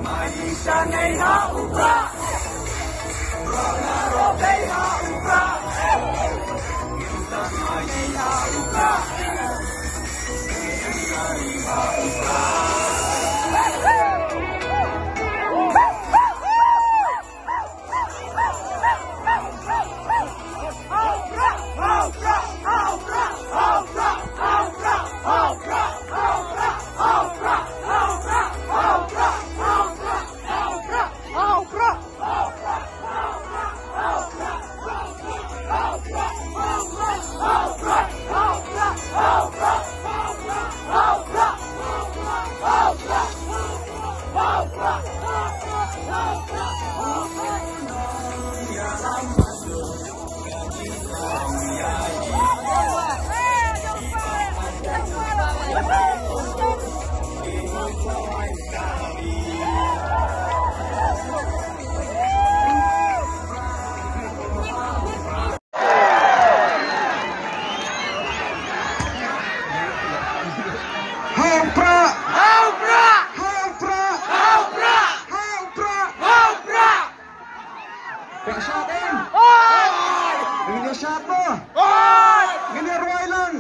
Maisha nei haupra, rona robei haupra, insan mai haupra, insan haupra. Shot mo! Ginerway lang!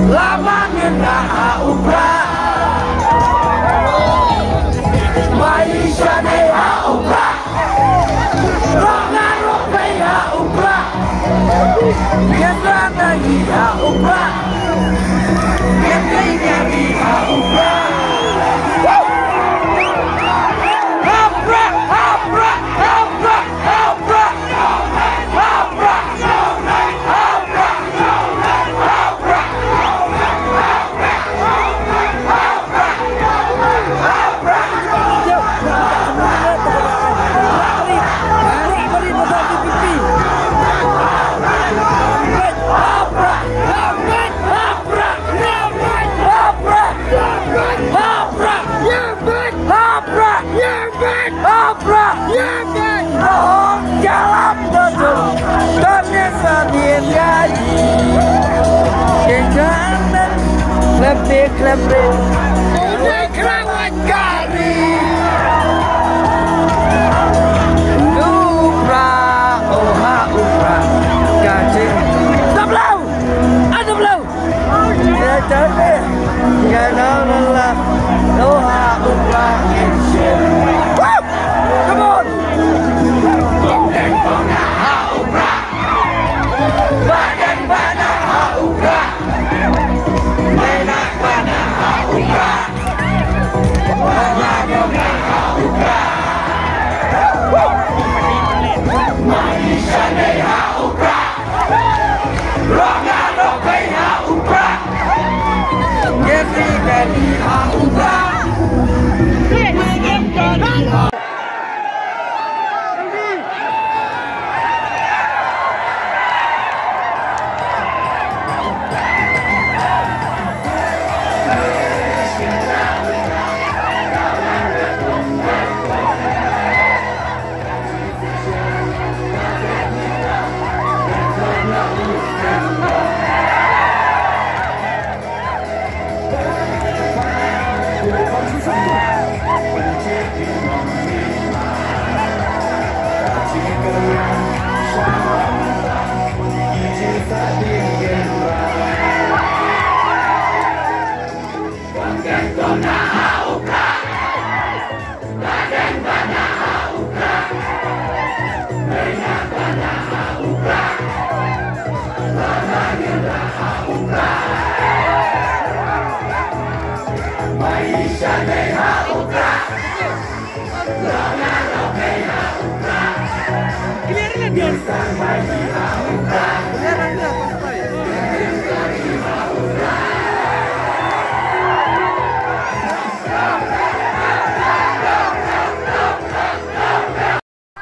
Lamangin na haupra, Maisha nei haupra, Rongan robei haupra, Biarlah lagi haupra, Biarlah nyari haupra. Klep-klep udah kerawat kari upra oha upra kacing sebelum ada belum ya cantik ya lelah oha upra come on badan ha upra Menak pada ha upra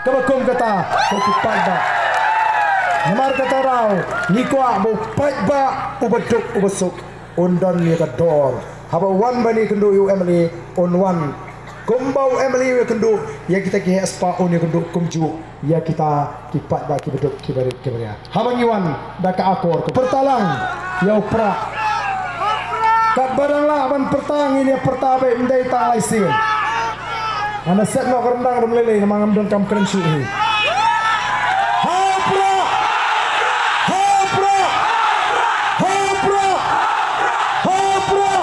Kabakum kata kekipat ba. Namar kata raw nikwa mo fight ba ubaduk ubasuk undan ni kador. Haba one bani kendo you Emily on one. Kumbau Emily you kendo ya kita ki aspa on you kendo kumju ya kita kipat ba kibaduk kibarit kibaria. Habang iwan daka akor ke pertalang ya upra. Kat baranglah aban pertang ini pertabe mendai ta laisin. Anda set nak rendang dan meleleh nama ngamdon kam keren syuhi. Hapra, hapra, hapra, hapra,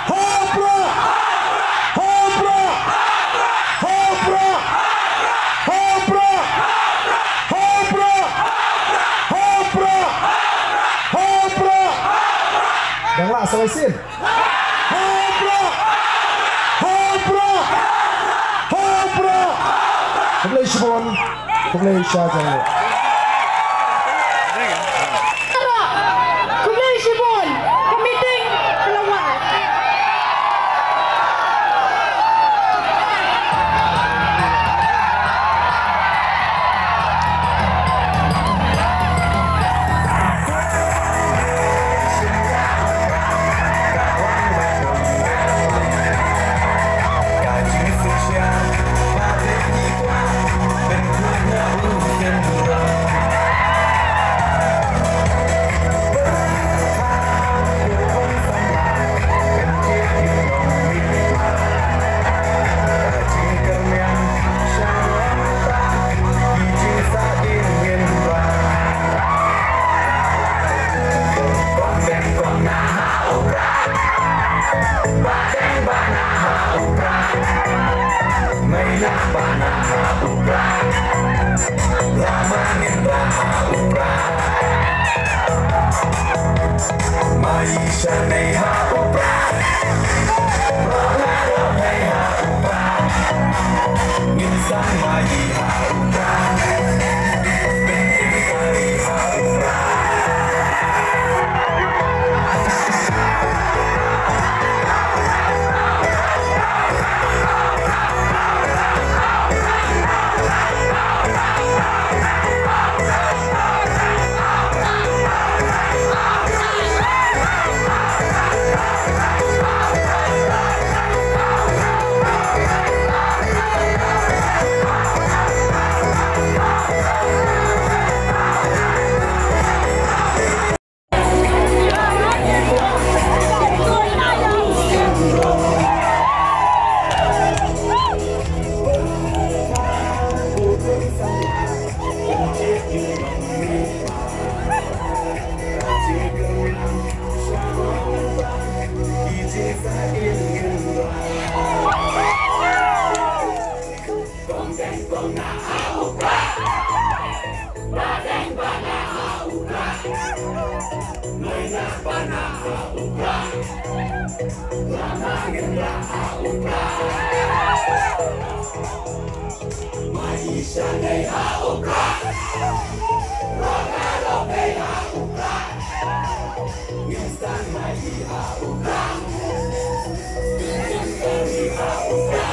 hapra, hapra, hapra, hapra, hapra, hapra, hapra. Janganlah selesai. Hapra, hapra. Tuloy Shibon, tuloy siya dyan. Tuloy Shibon, kamiting dalawa. Maisha nei ha upra, ragaro nei ha upra, insan mai ha upra, penting kali ha upra. Maisha nei ha upra, ragaro nei ha upra, insan mai ha upra, penting kali ha upra.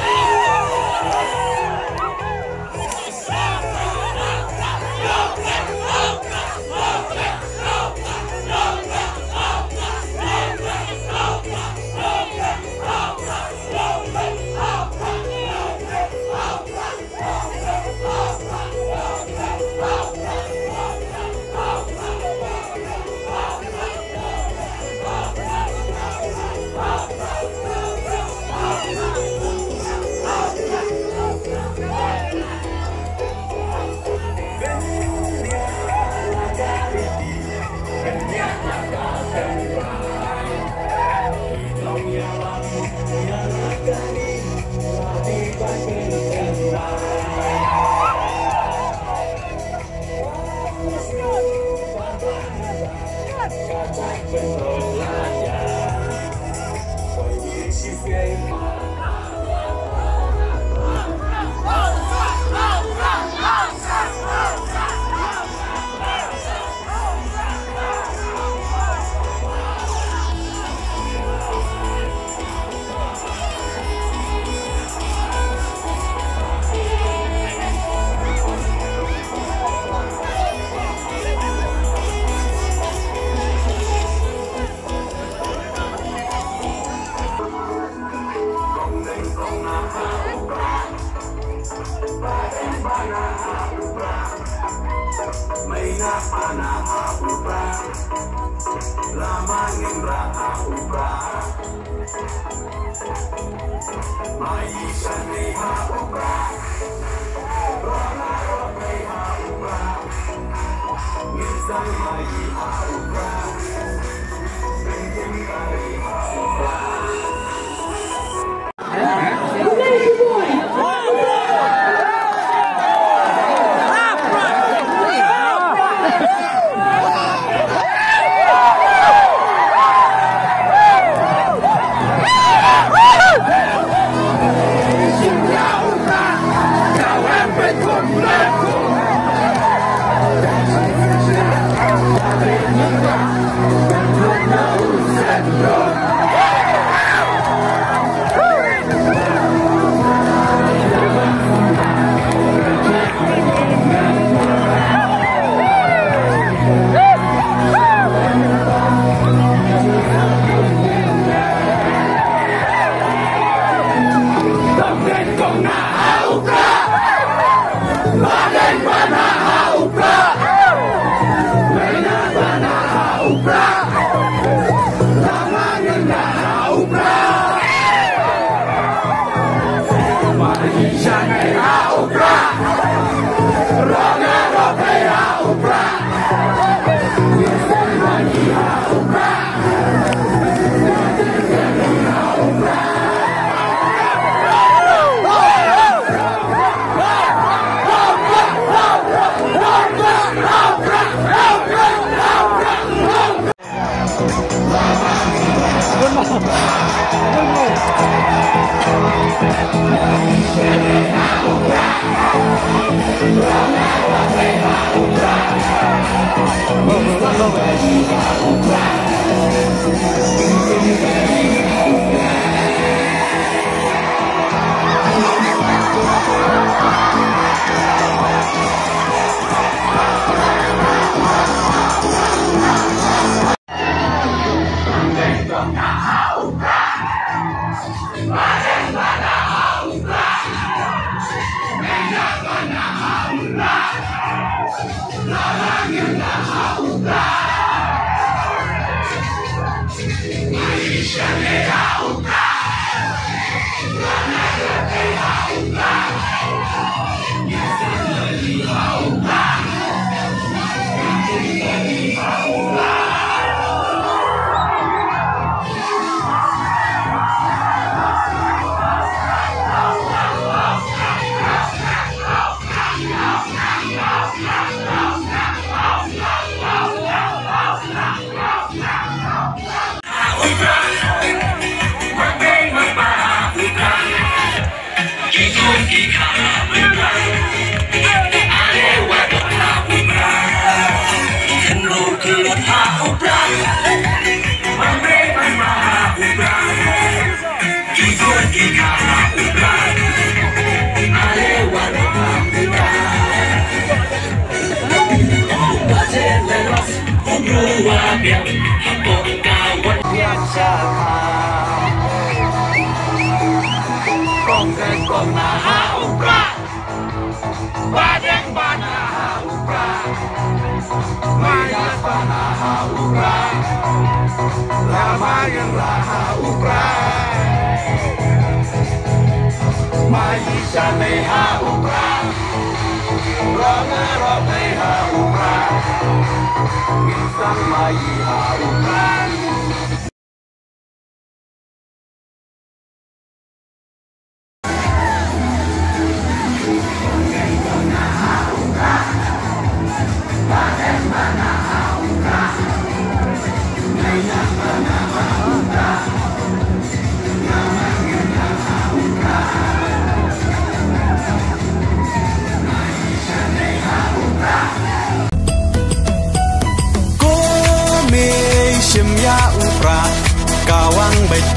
Kawang baik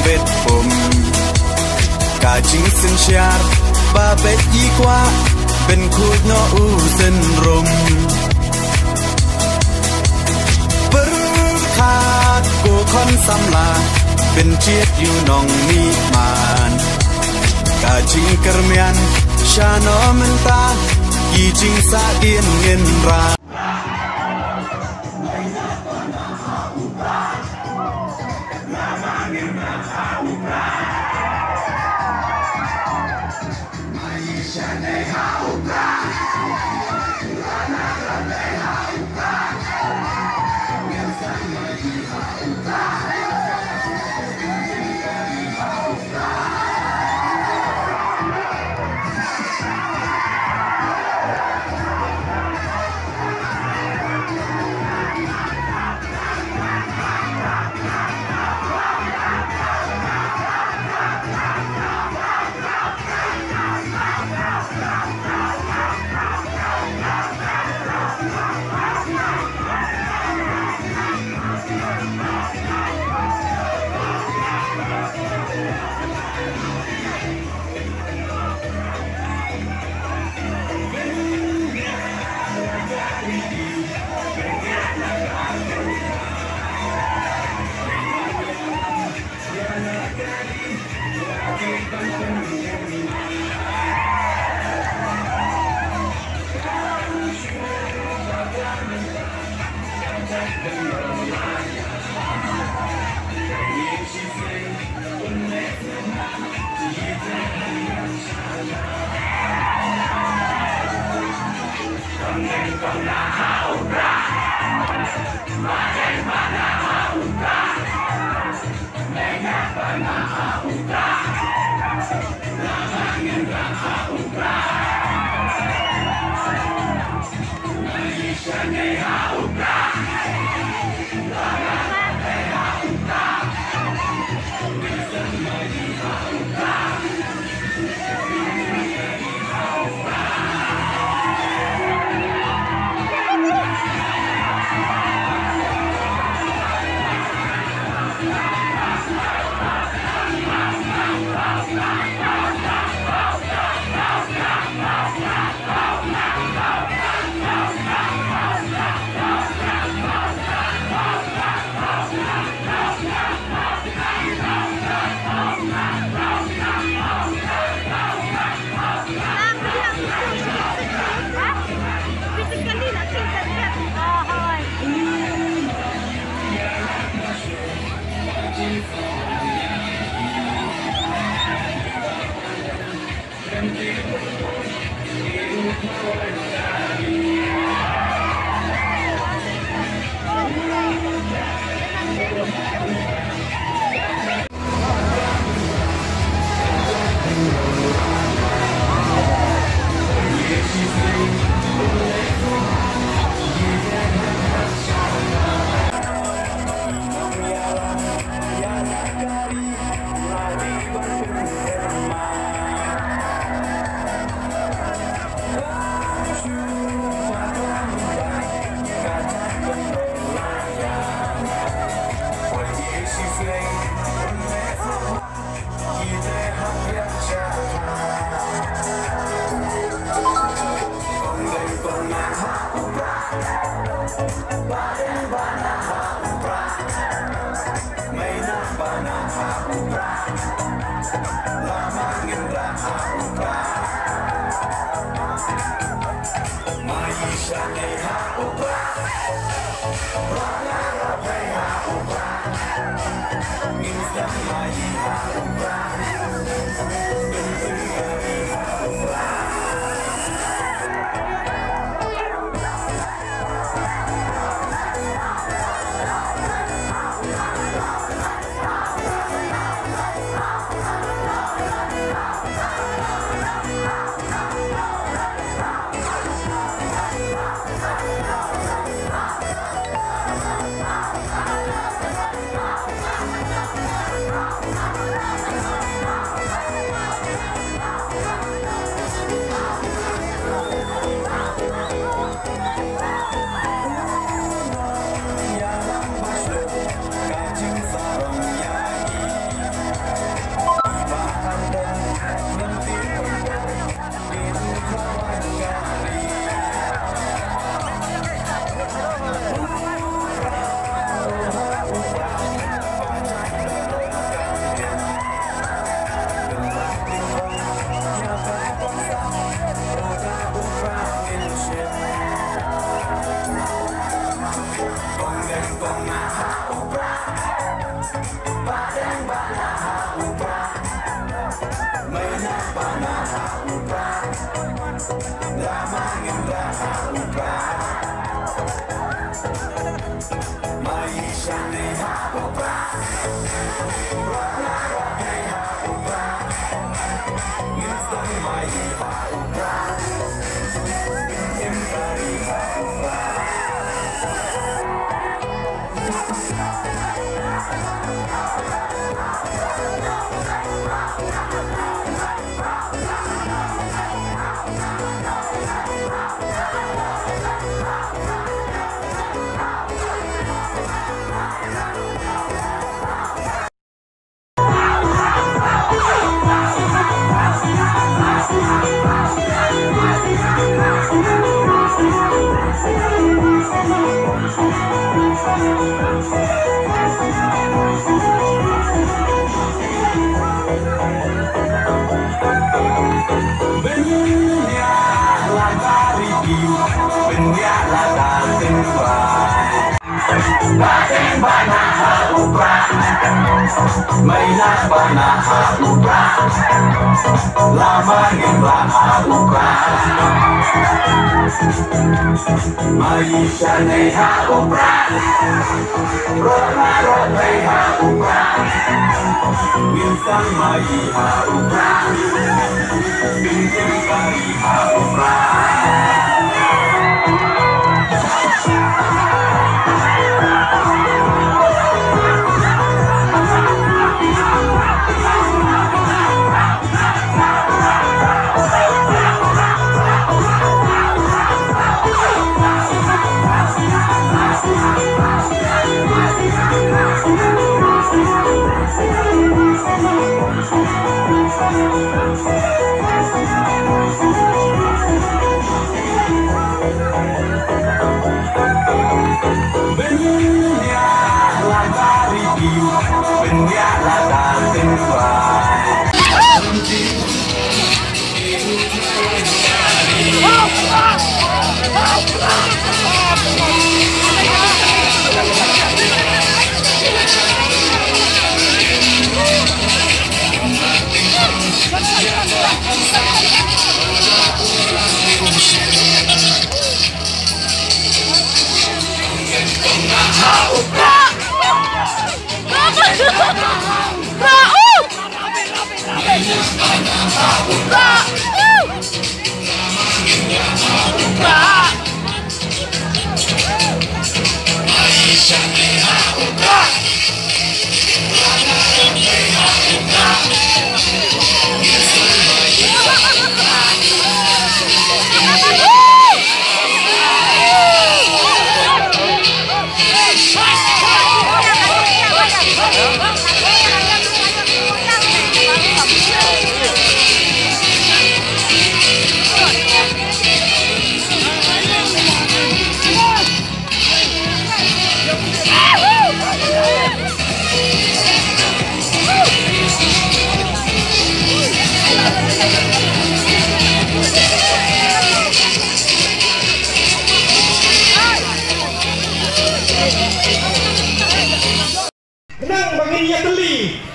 bet bom Kajing sensyar Babet yikwa Ben kud no usen rum Berkat ku kon samla Ben ciet yu nong ni man Kajing kermian Shano mentah Kijing sa in ngin ra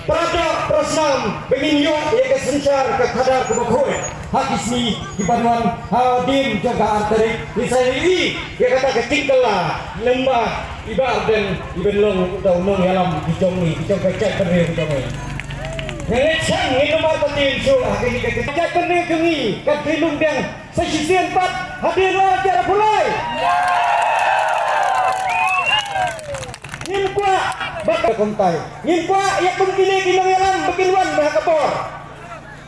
Pada Prasnam Benginyo ia kesencar ke kadar kebakoi Hakisni di Banuan Hadim jaga arterik di Sairi ia kata ketinggalah lembah ibar dan ibenlong daunong yalam dijongi dijong kecek benih dijongi ngecang ini nomor penting so akhirnya kecek benih jongi kadilung yang sesisian 4 hadir acara mulai Nyimkwa bakal kumtai. Nyimkwa ya kumkini kinong yalam bekinwan mahakapor.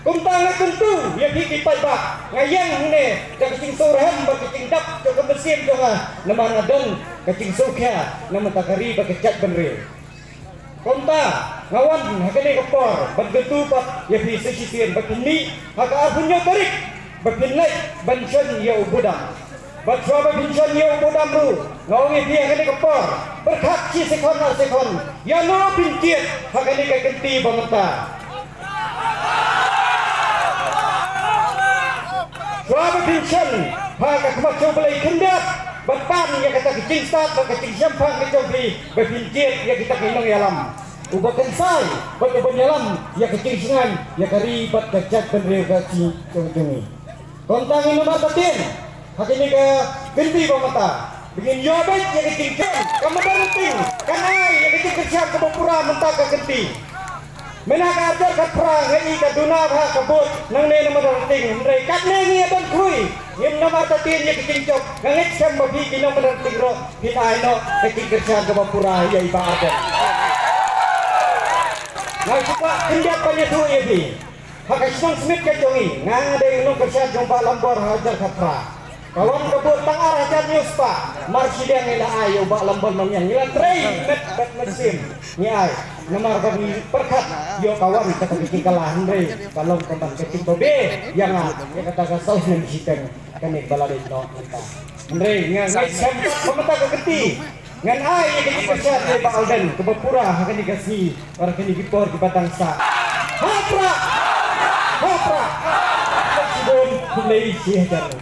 Kumtang tentu ya hikipai bak. Ngayang ini kacing suraham bakicing dap coba mesin jonga nama nadong kacing sukha nama takari bakicak benril. Kumta ngawan hakane kapor baggetu pak ya fi sisisian bakini haka apunyo tarik bakinlay banson ya ubudang. Baca bincang yang mudah ru, ngawangi dia kini kepor, berkat si sekon ya no bincit, hakani kaya kenti bangta. Baca bincang, haka kemakcau belai kendat, berpan yang kata kecing stat, kecing syampang kecobli, berbincit yang kita kinong yalam. Ubah kensai, berubah yalam, ya kecing sungai, ya karibat kecak penril kaci cungi. Kontang ini nomor batin. Hakini ke genti bamata bikin yobet yang ketingkan kamu daruting kanai yang keting kerjaan ke bapura mentah ke genti menaka ajar ke perang hei ke dunab ha kebut nang ne nama daruting mereka kat ne ni abang kui yang nama tatin yang keting cok ngangit sem babi kino daruting ro hinai no keting kerjaan ke bapura ya iba ajar ngai suka kendiap banyak tu ya bi hakai senang smith ke jongi ngang ada yang nong kerjaan jompa lambor hajar ke perang kawan kebut tang arah jan news pak marsi dia ngela ayo bak lambol mamnya ngela train bet mesin ni ay nomor bagi perkat yo kawan kata bikin kalah ndre kalau tempat kecil bobe yang ya kata kasau nang siteng kanik balade no entah ndre ngan sempat pemeta ke keti ngan ay ya kecil kerja di Pak Alden ke Bapura akan dikasih orang kini dipor di batang sa hapra sebelum mulai siajar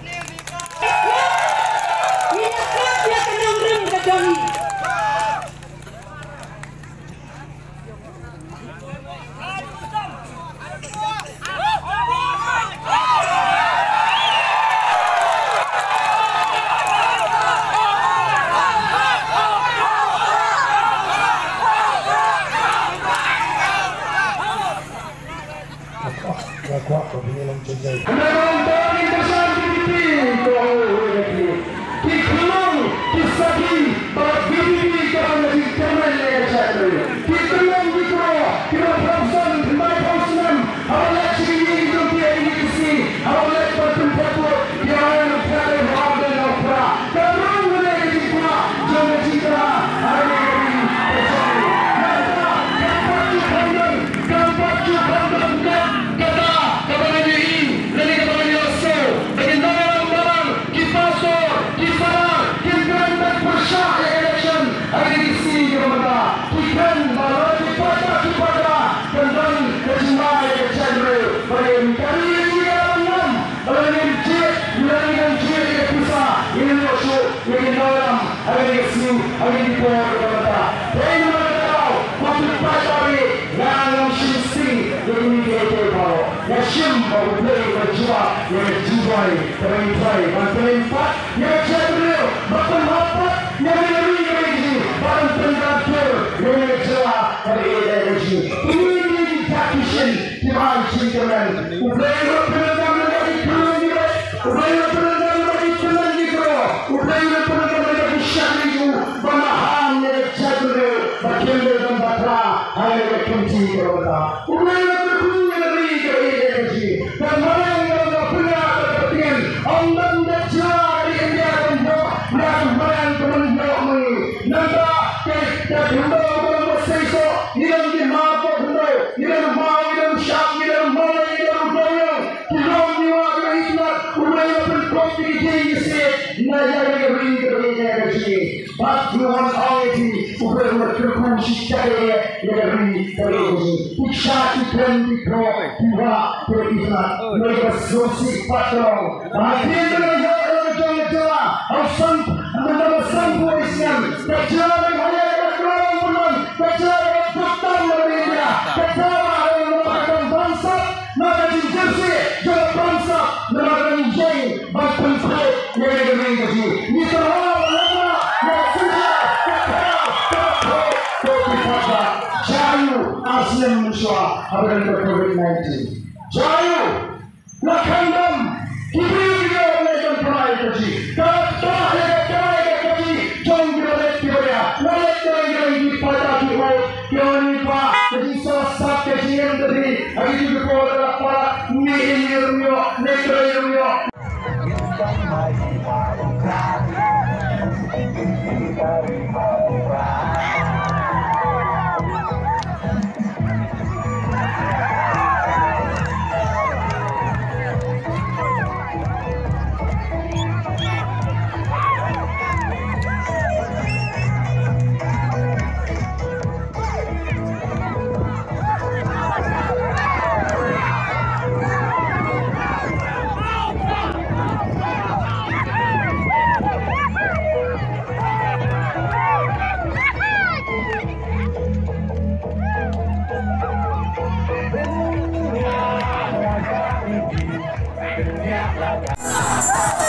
kuat pemilihan jenjang. yang Dubai, Terima Bantuan yang Jabril, Bapak yang ini, Badan Pengatur, yang Jawa, dari energi. Ini ditakishin, Tuhan cintakan. Upaya penegak menjadi krunya, upaya penegak menjadi penegak, upaya penegak menjadi syariu, Bamaham yang Jabril, Bakimbel dan Batra, hanya kunci kerana. Upaya berkunya dari energi, dan mana yang pernah terpetin, Allah menjadi India dan dan mana teman-teman nanda kita dulu bersama hilang di mata dulu hilang mau hilang syak hilang mana hilang bayang hilang jiwa hikmat ulaya berkompetisi sih naya yang ringan Tuhan ayati uber berkusi cahaya yang ringan pusat dan dikro jiwa berhikmat mereka sosial patron akhirnya jalan Asam mendapat Islam kecuali hanya berkeluarga bulan kecuali bertang berbeda kecuali melakukan bangsa maka jinjasi jalan bangsa melakukan jeng bahkan saya yang diberi kasih ini terlalu yang sudah Jayu Aslam Musuh akan COVID-19 Jayu Lakandam Kibri juga melakukan perai kasih Yeah.